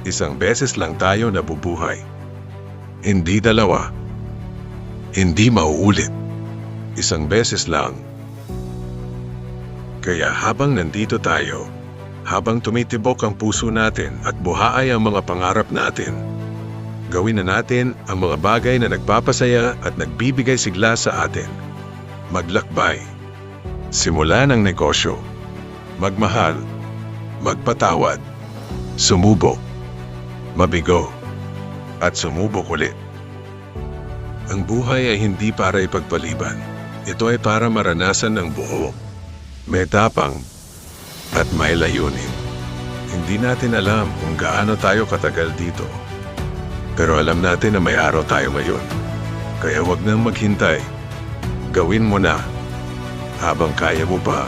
Isang beses lang tayo nabubuhay. Hindi dalawa. Hindi mauulit. Isang beses lang. Kaya habang nandito tayo, habang tumitibok ang puso natin at buhaay ang mga pangarap natin, gawin na natin ang mga bagay na nagpapasaya at nagbibigay sigla sa atin. Maglakbay. Simulan ang negosyo. Magmahal. Magpatawad. Sumubok. Mabigo. At sumubok ulit. Ang buhay ay hindi para ipagpaliban. Ito ay para maranasan ng buo. May tapang at may layunin. Hindi natin alam kung gaano tayo katagal dito. Pero alam natin na may araw tayo ngayon. Kaya wag nang maghintay. Gawin mo na habang kaya mo pa.